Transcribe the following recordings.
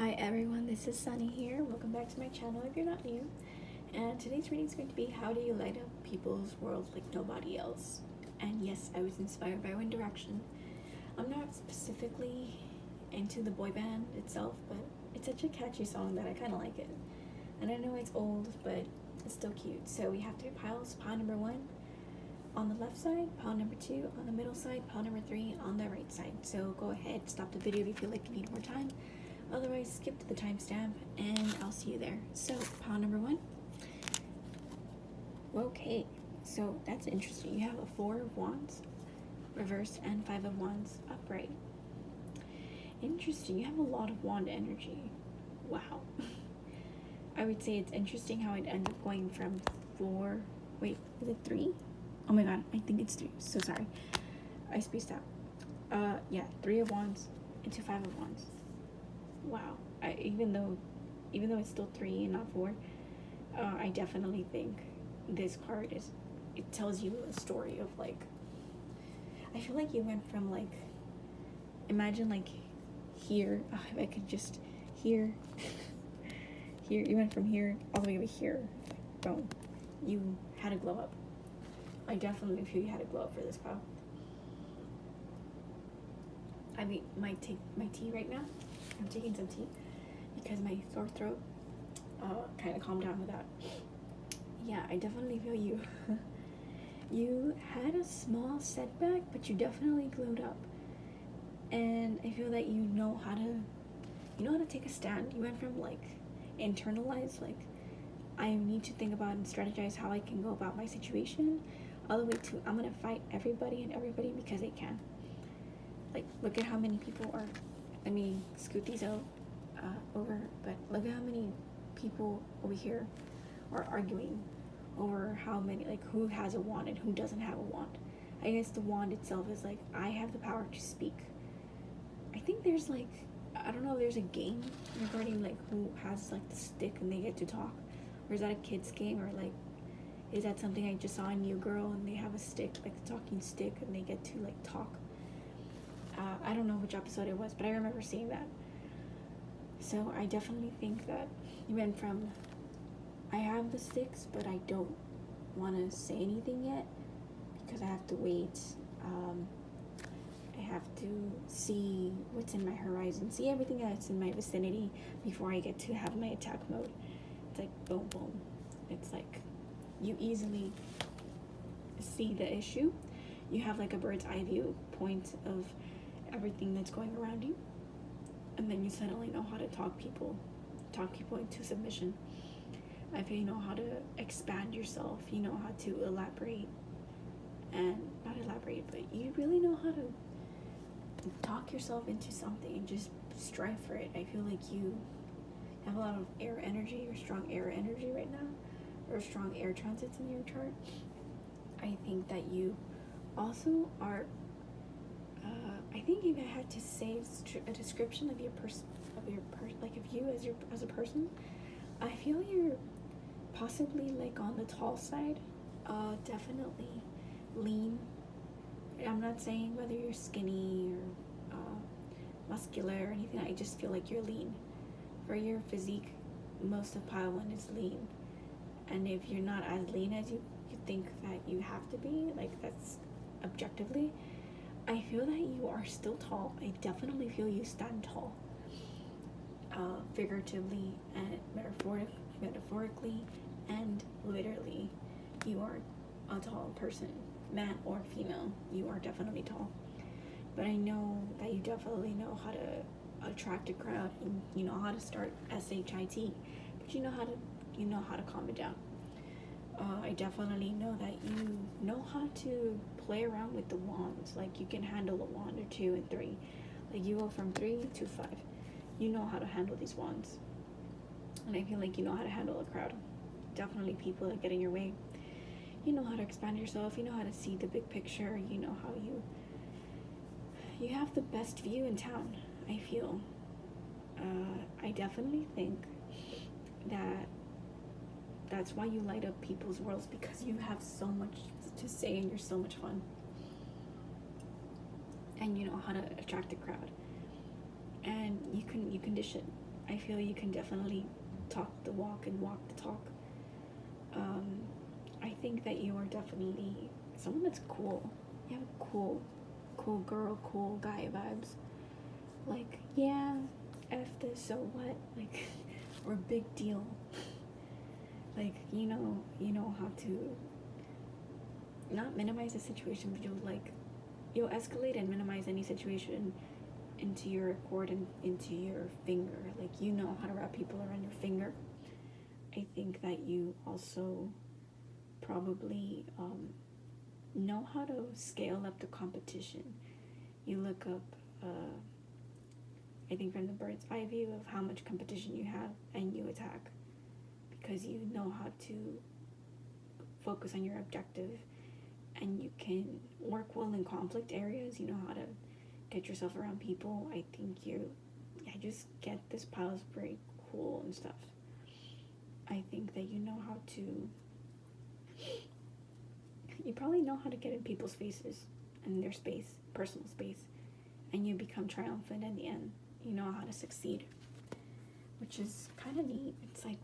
Hi everyone, this is Sunny here. Welcome back to my channel if you're not new. And today's reading is going to be How Do You Light Up People's World Like Nobody Else? And yes, I was inspired by One Direction. I'm not specifically into the boy band itself, but it's such a catchy song that I kind of like it. And I know it's old, but it's still cute. So we have 3 piles. Pile number 1 on the left side, pile number 2 on the middle side, pile number 3 on the right side. So go ahead, stop the video if you feel like you need more time. Otherwise, skip to the timestamp and I'll see you there. So, pile number 1. Okay, so that's interesting. You have a 4 of Wands reversed and 5 of Wands upright. Interesting. You have a lot of wand energy. Wow. I would say it's interesting how it ends up going from 4. Wait, is it 3? Oh my god, I think it's 3. So sorry. I spaced out. Yeah, 3 of Wands into 5 of Wands. Wow. Even though it's still 3 and not 4, I definitely think this card it tells you a story of like, I feel like you went from like, imagine like here, if I could just here you went from here all the way over here, boom, you had a glow up. I definitely feel you had a glow up for this pile. I might take my tea right now. I'm taking some tea because my sore throat kind of calmed down with that. Yeah, I definitely feel you. You had a small setback, but you definitely glowed up. And I feel that you know how to take a stand. You went from like internalize, like I need to think about and strategize how I can go about my situation, all the way to I'm gonna fight everybody because they can. Like, look at how many people are, let me scoot these out over, but look at how many people over here are arguing over how many, like, who has a wand and who doesn't have a wand. I guess the wand itself is like, I have the power to speak. I think there's like, I don't know if there's a game regarding like who has like the stick and they get to talk, or is that a kid's game, or like, is that something I just saw in New Girl and they have a stick, like a talking stick, and they get to like talk. I don't know which episode it was, but I remember seeing that. So I definitely think that you went from, I have the sticks, but I don't want to say anything yet because I have to wait. I have to see what's in my horizon, see everything that's in my vicinity before I get to have my attack mode. It's like boom, boom. It's like you easily see the issue. You have like a bird's eye view point of everything that's going around you, and then you suddenly know how to talk people into submission. I feel you know how to expand yourself, you know how to elaborate, and not elaborate, but you really know how to talk yourself into something and just strive for it. I feel like you have a lot of air energy, or strong air energy right now, or strong air transits in your chart. I think that you also are, I think if I had to say a description of your like of you as a person, I feel you're possibly like on the tall side, definitely lean. I'm not saying whether you're skinny or muscular or anything. I just feel like you're lean. For your physique, most of pile 1 is lean, and if you're not as lean as you think that you have to be, like that's objectively, I feel that you are still tall. I definitely feel you stand tall, figuratively and metaphorically and literally. You are a tall person, man or female. You are definitely tall. But I know that you definitely know how to attract a crowd, and you know how to start SHIT, but you know how to calm it down. I definitely know that you know how to play around with the wands. Like you can handle a wand or 2 and 3. Like you go from 3 to 5. You know how to handle these wands. And I feel like you know how to handle a crowd. Definitely people that get in your way. You know how to expand yourself. You know how to see the big picture. You know how you have the best view in town, I feel. I definitely think that that's why you light up people's worlds, because you have so much to say and you're so much fun. And you know how to attract a crowd. And you can dish it. I feel you can definitely talk the walk and walk the talk. Um, I think that you are definitely someone that's cool. You have cool girl, cool guy vibes. Like, yeah, F this, so what? Like, or big deal. Like, you know how to not minimize the situation, but you'll escalate and minimize any situation into your record and into your finger. Like, you know how to wrap people around your finger. I think that you also probably know how to scale up the competition. You look up, I think from the bird's eye view of how much competition you have, and you attack because you know how to focus on your objective, and you can work well in conflict areas. You know how to get yourself around people. I just get this pile is very cool and stuff. I think that you know how to, you probably know how to get in people's faces and their space, personal space, and you become triumphant in the end. You know how to succeed, which is kind of neat. It's like,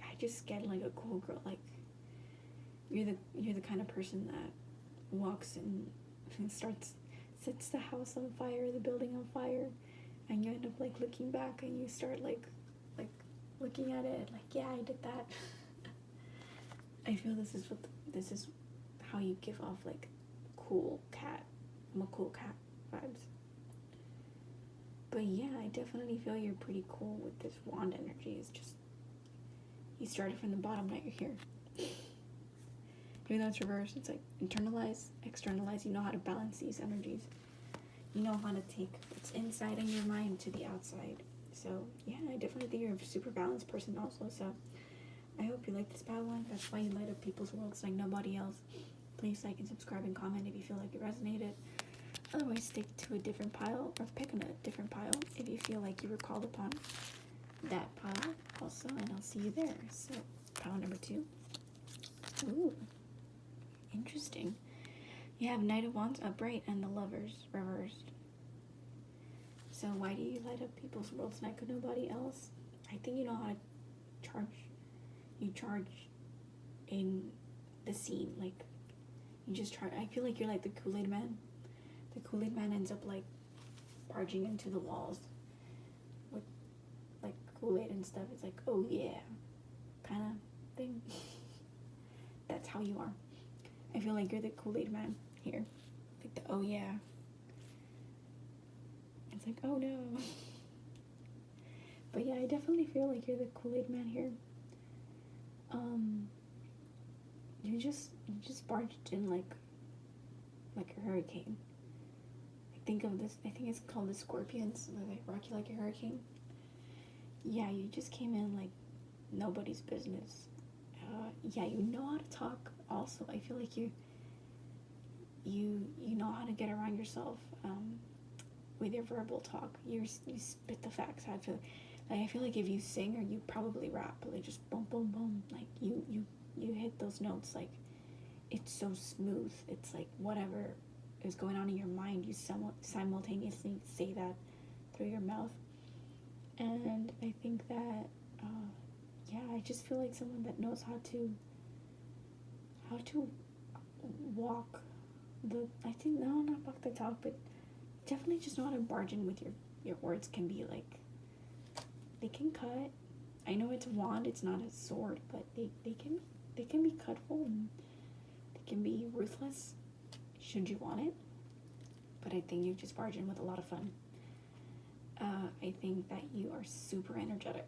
I just get like a cool girl. Like, you're the kind of person that walks in and sets the house on fire, the building on fire, and you end up like looking back and you start like looking at it like, yeah, I did that. I feel this is how you give off like cool cat. I'm a cool cat vibes. But yeah, I definitely feel you're pretty cool with this wand energy. It's just, you started from the bottom, now you're here. Even though it's reversed, it's like internalize, externalize. You know how to balance these energies. You know how to take what's inside in your mind to the outside. So yeah, I definitely think you're a super balanced person also. So I hope you like this pile one. That's why you light up people's worlds like nobody else. Please like and subscribe and comment if you feel like it resonated. Otherwise, stick to a different pile or pick a different pile if you feel like you were called upon that pile also, and I'll see you there. So pile number 2. Ooh, interesting. You have Knight of Wands upright and the Lovers reversed. So why do you light up people's worlds like nobody else? I think you know how to charge. You charge in the scene. Like, you just charge. I feel like you're like the Kool-Aid man. The Kool-Aid man ends up like barging into the walls with like Kool-Aid and stuff. It's like, oh yeah, kind of thing. That's how you are. I feel like you're the Kool-Aid man here. Like the oh yeah. It's like, oh no. But yeah, I definitely feel like you're the Kool-Aid man here. You just barged in like a hurricane. Think of this, I think it's called the Scorpions, they rock you like a hurricane. Yeah, you just came in like nobody's business. Yeah, you know how to talk also. I feel like you know how to get around yourself with your verbal talk. You spit the facts. I feel like if you sing or you probably rap, like just boom boom boom, like you hit those notes, like it's so smooth. It's like whatever is going on in your mind, you simultaneously say that through your mouth. And I think that yeah, I just feel like someone that knows how to walk not walk the talk, but definitely just know how to barge in with your words. Can be like, they can cut. I know it's a wand, it's not a sword, but they can be cutful, and they can be ruthless should you want it. But I think you just barge in with a lot of fun. I think that you are super energetic,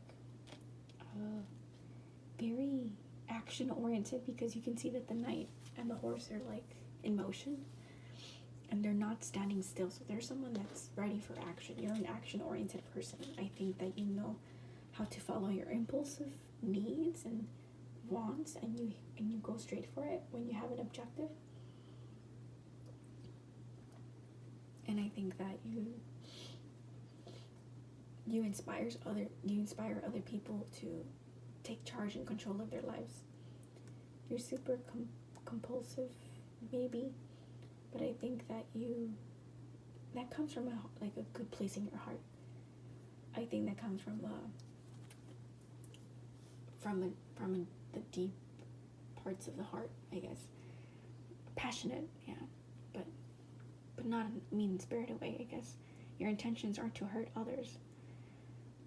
very action oriented, because you can see that the knight and the horse are like in motion and they're not standing still. So there's someone that's ready for action. You're an action oriented person. I think that you know how to follow your impulsive needs and wants, and you go straight for it when you have an objective. And I think that you inspire other people to take charge and control of their lives. You're super compulsive, maybe, but I think that that comes from a good place in your heart. I thing that comes from the deep parts of the heart, I guess. Passionate, yeah, but not a mean-spirited way, I guess. Your intentions aren't to hurt others.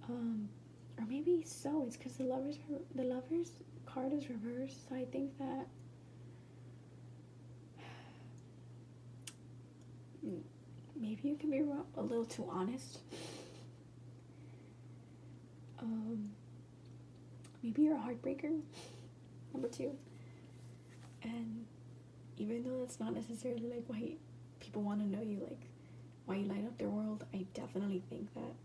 Or maybe so. It's because the lovers card is reversed. So I think that maybe you can be a little too honest. Maybe you're a heartbreaker. Number 2. And even though that's not necessarily like why people want to know you, like why you light up their world, I definitely think that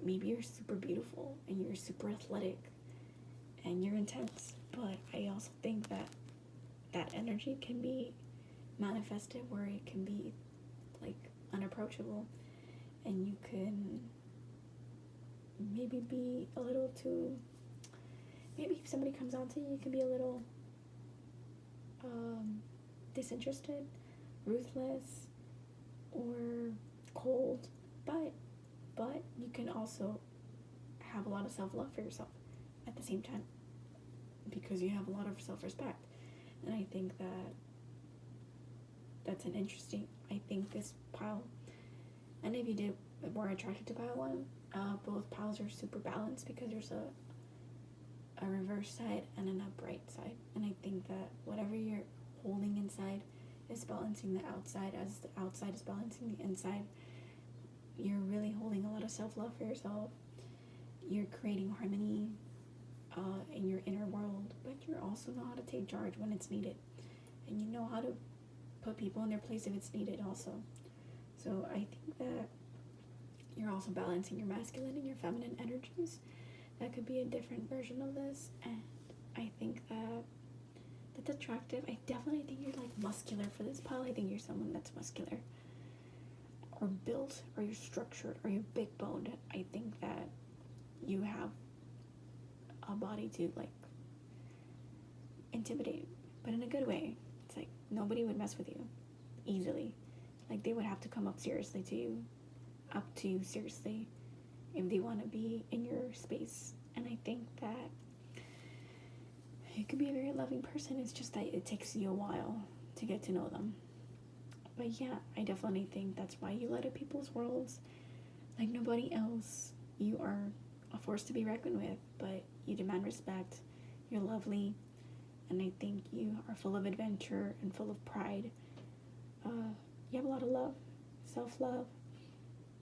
maybe you're super beautiful and you're super athletic and you're intense, but I also think that that energy can be manifested where it can be like unapproachable, and you can maybe be a little too, maybe if somebody comes on to you, you can be a little disinterested, ruthless, or cold, but you can also have a lot of self-love for yourself at the same time, because you have a lot of self-respect. And I think that that's an interesting, I think this pile, and if you were attracted to pile 1, both piles are super balanced, because there's a reverse side and an upright side, and I think that whatever you're holding inside is balancing the outside, as the outside is balancing the inside. You're really holding a lot of self-love for yourself. You're creating harmony in your inner world, but you're also know how to take charge when it's needed, and you know how to put people in their place if it's needed also. So I think that you're also balancing your masculine and your feminine energies. That could be a different version of this, and I think that that's attractive. I definitely think you're like muscular for this pile. I think you're someone that's muscular or built, or you're structured, or you're big boned. I think that you have a body to like intimidate, but in a good way. It's like nobody would mess with you easily. Like they would have to come up to you seriously if they want to be in your space. And I think that you could be a very loving person. It's just that it takes you a while to get to know them. But yeah, I definitely think that's why you light up people's worlds like nobody else. You are a force to be reckoned with, but you demand respect. You're lovely, and I think you are full of adventure and full of pride. You have a lot of love, self-love,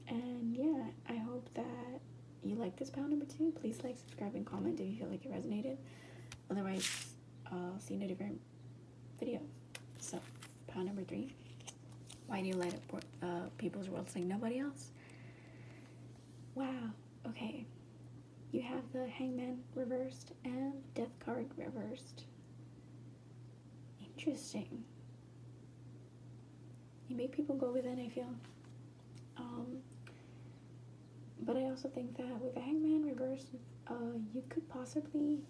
and yeah, I hope that you like this pile number 2. Please like, subscribe, and comment if you feel like it resonated. Otherwise, I'll see you in a different video. So, pile number 3. Why do you light up people's worlds like nobody else? Wow. Okay. You have the Hangman reversed and Death card reversed. Interesting. You make people go within, I feel. But I also think that with the Hangman reversed, you could possibly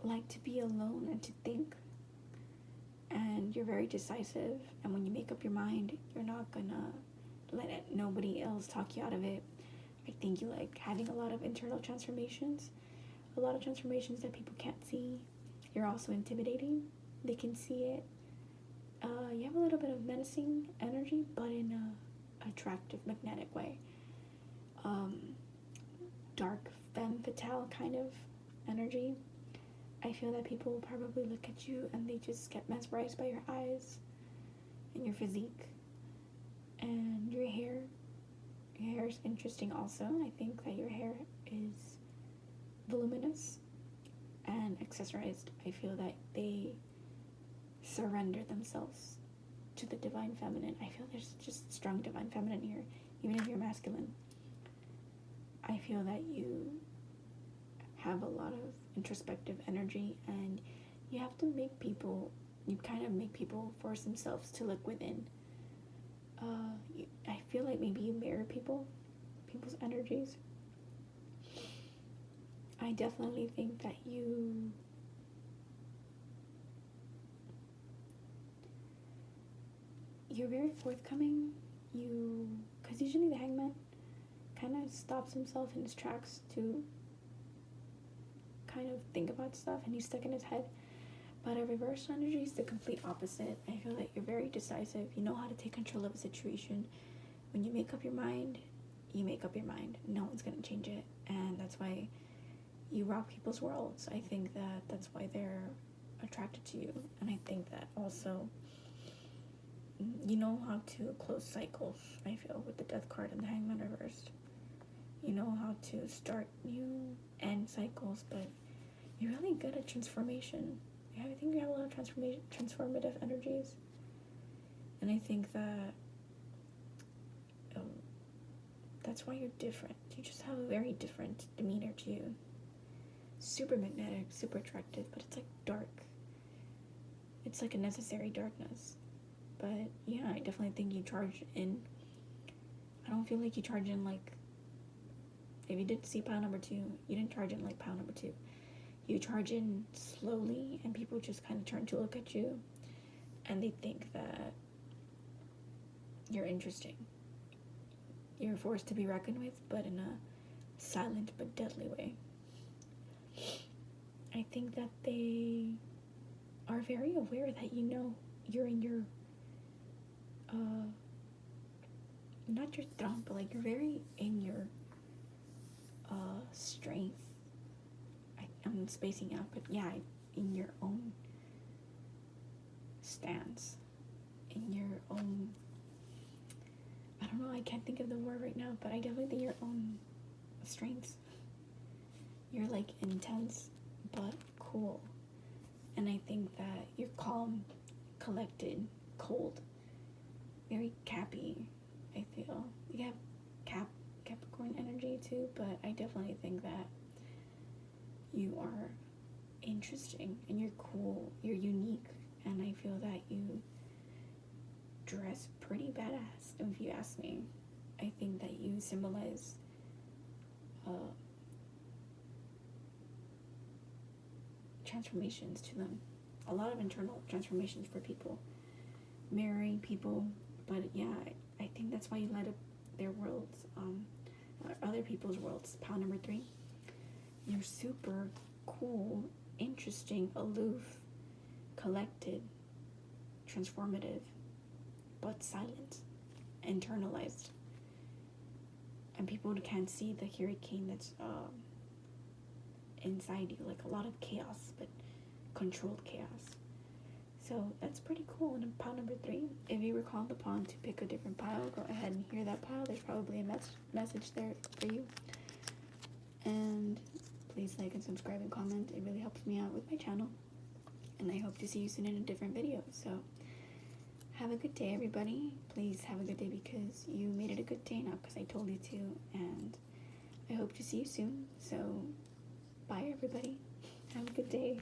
like to be alone and to think. And you're very decisive, and when you make up your mind, you're not gonna let nobody else talk you out of it. I think you like having a lot of internal transformations, a lot of transformations that people can't see. You're also intimidating. They can see it. You have a little bit of menacing energy, but in a attractive, magnetic way. Dark femme fatale kind of energy. I feel that people will probably look at you and they just get mesmerized by your eyes and your physique and your hair. Your hair is interesting also. I think that your hair is voluminous and accessorized. I feel that they surrender themselves to the divine feminine. I feel there's just strong divine feminine here, even if you're masculine. I feel that you have a lot of introspective energy, and you have to make people, you kind of make people force themselves to look within. I feel like maybe you mirror people's energies. I definitely think that you're very forthcoming. Because usually the kind of stops himself in his tracks to kind of think about stuff, and he's stuck in his head. But a reverse energy is the complete opposite. I feel that you're very decisive. You know how to take control of a situation. When you make up your mind, you make up your mind. No one's gonna change it, and that's why you rock people's worlds. I think that that's why they're attracted to you, and I think that also you know how to close cycles. I feel with the Death card and the Hangman reversed, you know how to start new end cycles, but you're really good at transformation. I think you have a lot of transformative energies, and I think that that's why you're different. You just have a very different demeanor to you. Super magnetic, super attractive, but it's like dark. It's like a necessary darkness. But yeah, I definitely think you charge in. I don't feel like you charge in like, if you did see pile number 2, you didn't charge in like pile number 2. You charge in slowly, and people just kind of turn to look at you, and they think that you're interesting. You're a force to be reckoned with, but in a silent but deadly way. I think that they are very aware that you know you're in your, not your throne, but like you're very in your strength. I'm spacing out, but yeah, in your own stance, in your own, I don't know, I can't think of the word right now, but I definitely think your own strengths. You're like intense, but cool. And I think that you're calm, collected, cold, very Cappy, I feel. You have Capricorn energy too, but I definitely think that you are interesting and you're cool, you're unique, and I feel that you dress pretty badass, if you ask me. I think that you symbolize transformations to them, a lot of internal transformations for people, marrying people. But yeah, I think that's why you light up their worlds, other people's worlds. Pile number 3, you're super cool, interesting, aloof, collected, transformative, but silent, internalized, and people can't see the hurricane that's inside you, like a lot of chaos, but controlled chaos. So that's pretty cool. And in pile number 3, if you were called upon to pick a different pile, go ahead and hear that pile. There's probably a message there for you. And please like and subscribe and comment. It really helps me out with my channel. And I hope to see you soon in a different video. So have a good day, everybody. Please have a good day because you made it a good day, not because I told you to. And I hope to see you soon. So bye, everybody. Have a good day.